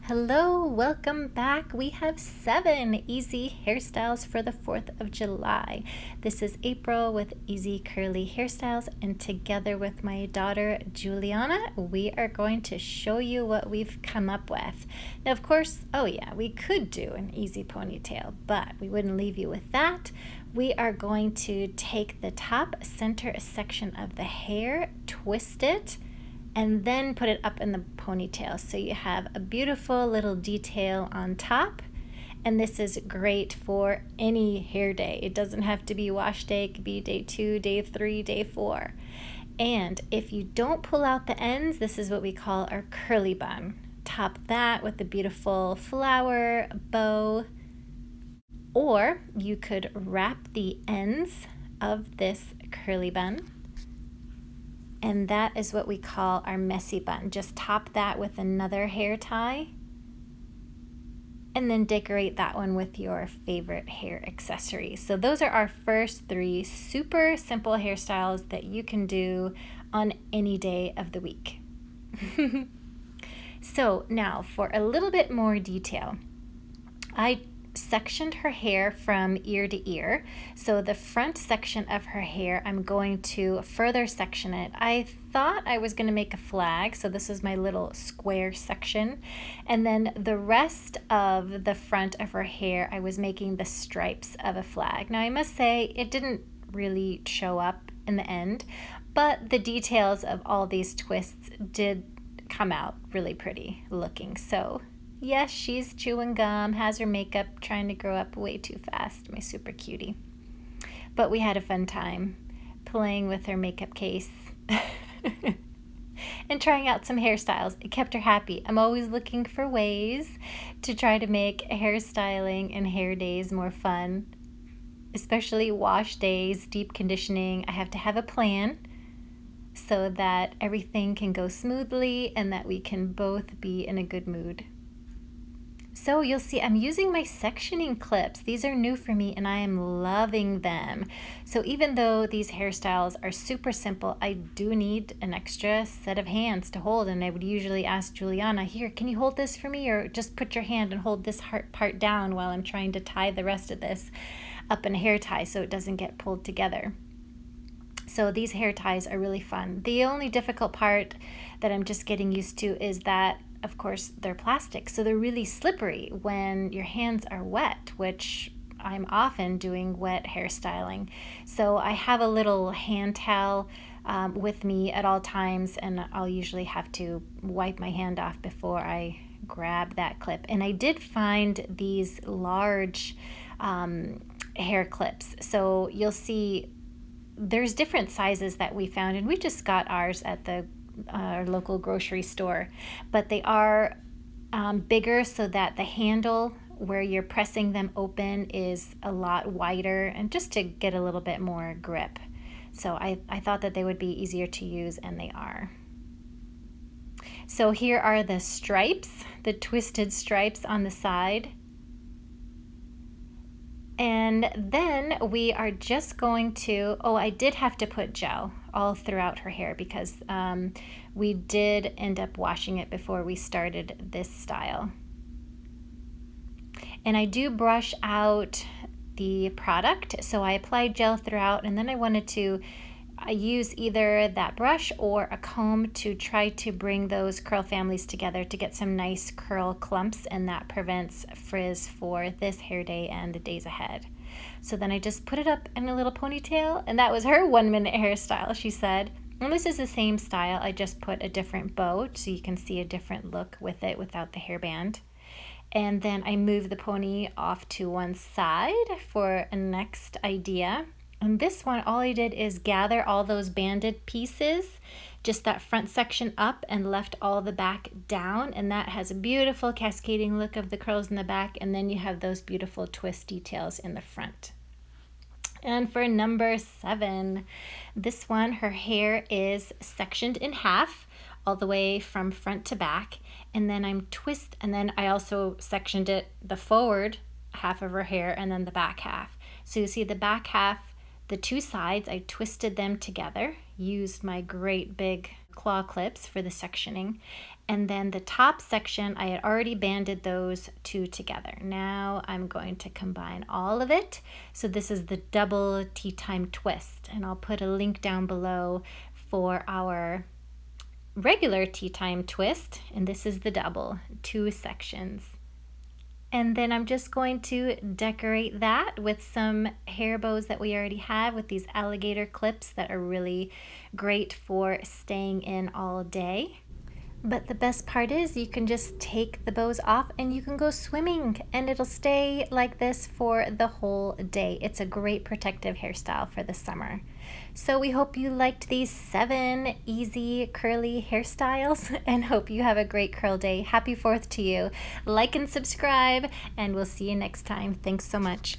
Hello, welcome back. We have 7 easy hairstyles for the 4th of July. This is April with Easy Curly Hairstyles, and together with my daughter Juliana, we are going to show you what we've come up with. Now, of course, we could do an easy ponytail, but we wouldn't leave you with that. We are going to take the top center section of the hair, twist it, and then put it up in the ponytail. So you have a beautiful little detail on top. And this is great for any hair day. It doesn't have to be wash day. It could be day 2, day 3, day 4. And if you don't pull out the ends, this is what we call our curly bun. Top that with a beautiful flower bow. Or you could wrap the ends of this curly bun. And that is what we call our messy bun. Just top that with another hair tie and then decorate that one with your favorite hair accessories. So those are our first 3 super simple hairstyles that you can do on any day of the week. So now for a little bit more detail, I sectioned her hair from ear to ear. So the front section of her hair, I'm going to further section it. I thought I was going to make a flag, so this is my little square section. And then the rest of the front of her hair, I was making the stripes of a flag. Now I must say it didn't really show up in the end, but the details of all these twists did come out really pretty looking. So yes, she's chewing gum, has her makeup trying to grow up way too fast, my super cutie. But we had a fun time playing with her makeup case and trying out some hairstyles. It kept her happy. I'm always looking for ways to try to make hairstyling and hair days more fun, especially wash days, deep conditioning. I have to have a plan so that everything can go smoothly and that we can both be in a good mood. So you'll see I'm using my sectioning clips. These are new for me and I am loving them. So even though these hairstyles are super simple, I do need an extra set of hands to hold, and I would usually ask Juliana, here, can you hold this for me, or just put your hand and hold this part down while I'm trying to tie the rest of this up in a hair tie so it doesn't get pulled together. So these hair ties are really fun. The only difficult part that I'm just getting used to is that, of course, they're plastic, so they're really slippery when your hands are wet, which I'm often doing wet hairstyling. So I have a little hand towel with me at all times, and I'll usually have to wipe my hand off before I grab that clip. And I did find these large hair clips. So you'll see there's different sizes that we found, and we just got ours at our local grocery store, but they are bigger so that the handle where you're pressing them open is a lot wider, and just to get a little bit more grip. So I thought that they would be easier to use, and they are. So here are the stripes, the twisted stripes on the side. And then we are just going to, I did have to put gel all throughout her hair because we did end up washing it before we started this style. And I do brush out the product, so I applied gel throughout, and then I wanted to use either that brush or a comb to try to bring those curl families together to get some nice curl clumps, and that prevents frizz for this hair day and the days ahead. So then I just put it up in a little ponytail, and that was her 1-minute hairstyle, she said. And this is the same style, I just put a different bow so you can see a different look with it without the hairband. And then I moved the pony off to one side for a next idea. And this one, all I did is gather all those banded pieces, just that front section up, and left all the back down. And that has a beautiful cascading look of the curls in the back. And then you have those beautiful twist details in the front. And for number 7, this one, her hair is sectioned in half all the way from front to back. And then and then I also sectioned it, the forward half of her hair and then the back half. So you see the back half, the 2 sides, I twisted them together, used my great big claw clips for the sectioning, And then the top section, I had already banded those two together. Now I'm going to combine all of it. So this is the double tea time twist, and I'll put a link down below for our regular tea time twist, and this is the double, 2 sections. And then I'm just going to decorate that with some hair bows that we already have with these alligator clips that are really great for staying in all day. But the best part is you can just take the bows off and you can go swimming and it'll stay like this for the whole day. It's a great protective hairstyle for the summer. So we hope you liked these 7 easy curly hairstyles and hope you have a great curl day. Happy 4th to you. Like and subscribe, and we'll see you next time. Thanks so much.